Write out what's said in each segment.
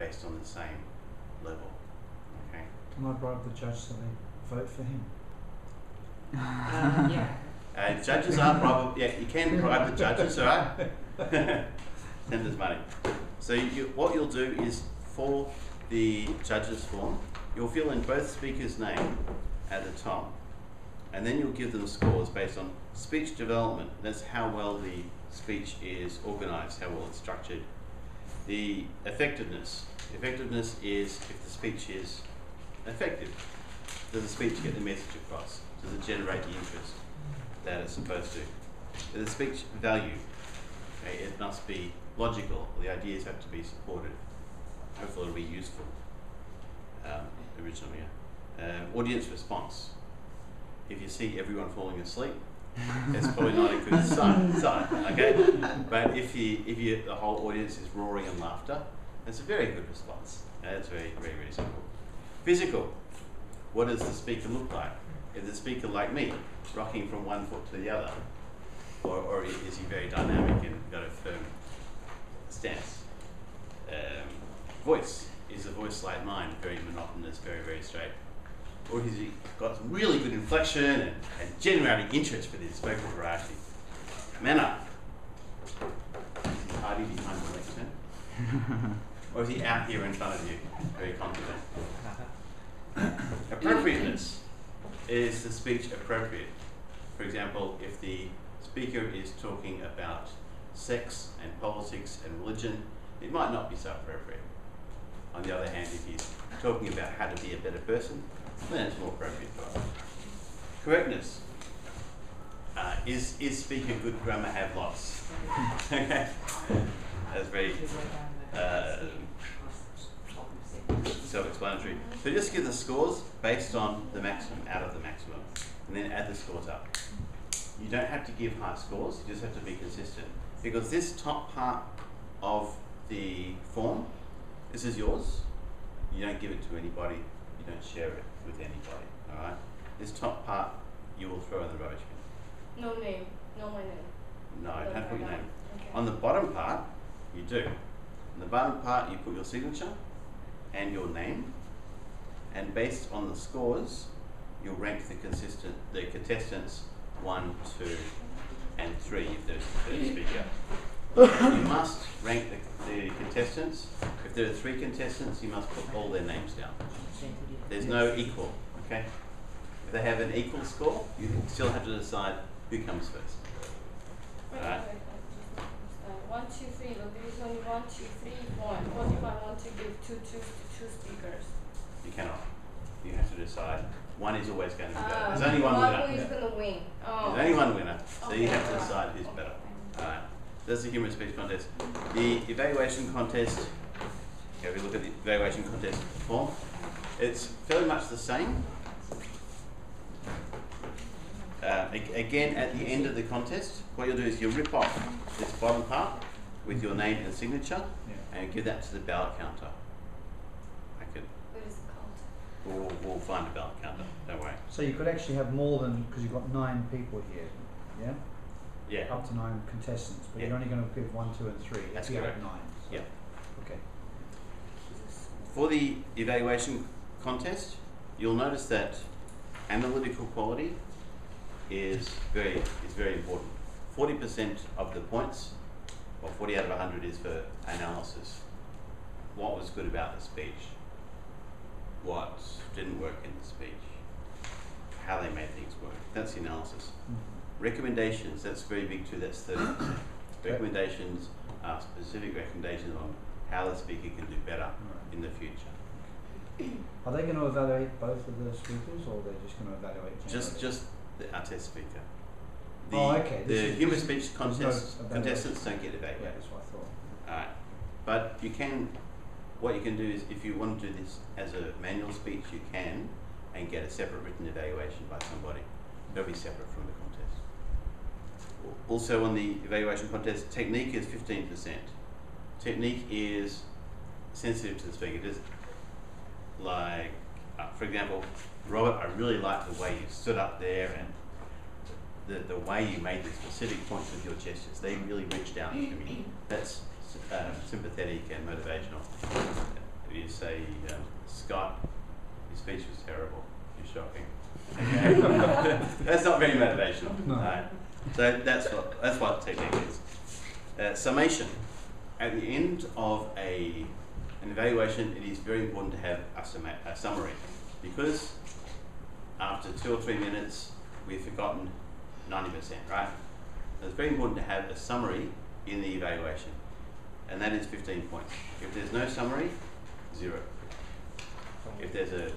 based on the same level. Okay. Can I bribe the judge so they vote for him? Yeah. Judges are probably, yeah, you can bribe the judges, alright? Send us money. So what you'll do is, for the judges form, you'll fill in both speakers' name at the top, and then you'll give them scores based on speech development. That's how well the speech is organised, how well it's structured. The effectiveness. Effectiveness is if the speech is effective. Does the speech get the message across? Does it generate the interest that it's supposed to? The speech value, okay, it must be logical. The ideas have to be supported. Hopefully it'll be useful. Originally, audience response. If you see everyone falling asleep, that's probably not a good sign, okay? But if the whole audience is roaring in laughter, that's a very good response. That's very, very, very simple. Physical. What does the speaker look like? Is the speaker like me, rocking from one foot to the other? Or is he very dynamic and got a firm stance? Voice. Is the voice like mine, very monotonous, very, very straight? Or has he got some really good inflection and generating interest for this vocal variety? Manner. Is he hiding behind the lectern? Or is he out here in front of you, very confident? Appropriateness. Is the speech appropriate? For example, if the speaker is talking about sex and politics and religion, it might not be so appropriate. On the other hand, if he's talking about how to be a better person, then it's more appropriate for us. Correctness. Is speaker good grammar have lots? Okay. That's very self-explanatory. So just give the scores based on the maximum out of the maximum, and then add the scores up. You don't have to give high scores, you just have to be consistent. Because this top part of the form, this is yours. You don't give it to anybody, you don't share it with anybody, alright? This top part, you will throw in the rubbish bin. No name, no my name. No, you don't put your name. Okay. On the bottom part, you do. On the bottom part, you put your signature and your name, and based on the scores, you'll rank the contestants 1, 2, and 3 if there's a third speaker. You must rank the contestants. If there are 3 contestants, you must put all their names down. There's no equal, okay? If they have an equal score, you still have to decide who comes first. Alright? 1, 2, 3, but there is only 1, 2, 3, 1. What if I want to give two speakers? You cannot. You have to decide. One is always going to be better. There's only one winner. Who is going to win? There's only one winner, so you have to decide who's better. Alright. That's the humorous speech contest. The evaluation contest, okay, we look at the evaluation contest form. It's fairly much the same. Again, at the end of the contest, what you'll do is you'll rip off this bottom part with your name and signature, and give that to the ballot counter. What is it called? We'll find a ballot counter, don't worry. So you could actually have more than, because you've got 9 people here, yeah? Yeah. Up to 9 contestants, but Yeah. you're only going to give 1, 2, and 3. That's if you correct. have 9. So. Yeah. Okay. For the evaluation contest, you'll notice that analytical quality is very important. 40% of the points, or 40 out of 100, is for analysis. What was good about the speech? What didn't work in the speech? How they made things work. That's the analysis. Recommendations, that's very big too, that's 30%. Recommendations are specific recommendations on how the speaker can do better in the future. Are they going to evaluate both of the speakers, or are they just going to evaluate generally? Just our test speaker. Okay. The human speech contestants don't get evaluated. Yeah, that's what I thought. Alright. But what you can do is, if you want to do this as a manual speech, you can, and get a separate written evaluation by somebody. They'll be separate from the contest. Also on the evaluation contest, technique is 15%. Technique is sensitive to the speaker. Just like, for example, Robert, I really like the way you stood up there and the way you made the specific points with your gestures. They really reached out to me. That's sympathetic and motivational. say, Scott, your speech was terrible. You're shocking. Okay. That's not very motivational. No. Right? So that's what technique is. Summation. At the end of an evaluation, it is very important to have a summary, because after 2 or 3 minutes, we've forgotten 90%, right? So it's very important to have a summary in the evaluation, and that is 15 points. If there's no summary, 0. If there's a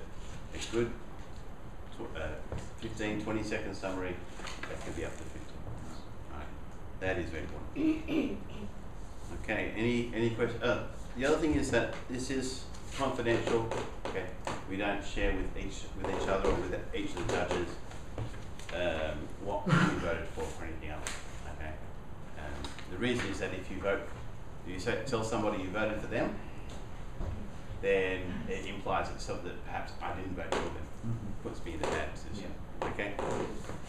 good 15, 20-second summary, that could be up to 15 points. Right? That is very important. Okay, any questions? The other thing is that this is confidential. Okay, we don't share with each other or with each of the judges what we voted for anything else. Okay, the reason is that if you tell somebody you voted for them, then it implies itself that perhaps I didn't vote for them. Puts me in a bad position. Okay.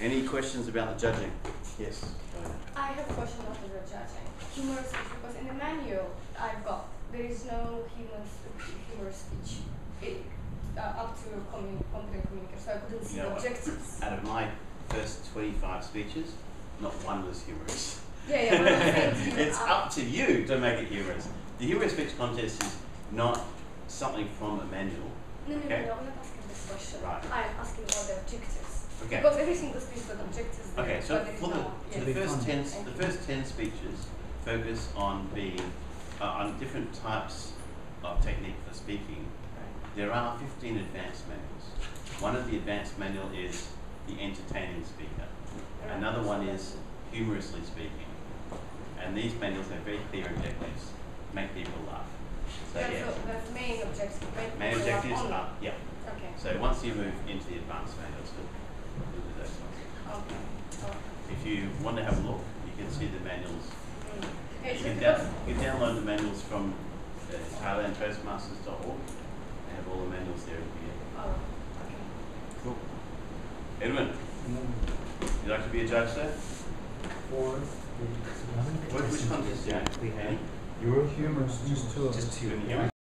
Any questions about the judging? Yes. Go ahead. I have a question about the judging. Humorous speech, because in the manual I've got, there is no humorous speech up to competent communicator, so I couldn't see the objectives. Out of my first 25 speeches, not one was humorous. Yeah, but I'm saying to you, It's up to you to make it humorous. The humorous speech contest is not something from a manual. No, okay? I'm not asking this question. Right. I'm asking about the objectives. Okay. Because every single speech got objectives there, Okay, so but there is for no the first 10 speeches focus on being on different types of technique for speaking. There are 15 advanced manuals. One of the advanced manual is the entertaining speaker. Another one is humorously speaking. And these manuals have very clear objectives. Make people laugh. So that's main objective. main objectives are, yeah. Okay. So once you move into the advanced manuals, you'll do those ones. Okay. If you want to have a look, you can see the manuals. Okay, You so can download the manuals from Toastmasters.org. They have all the manuals there at the beginning. oh, okay. Cool. Edwin, you'd like to be a judge, sir? Which contest, yeah? We had Any? Euro Humorous, just 2 of us. just 2. Can you hear me?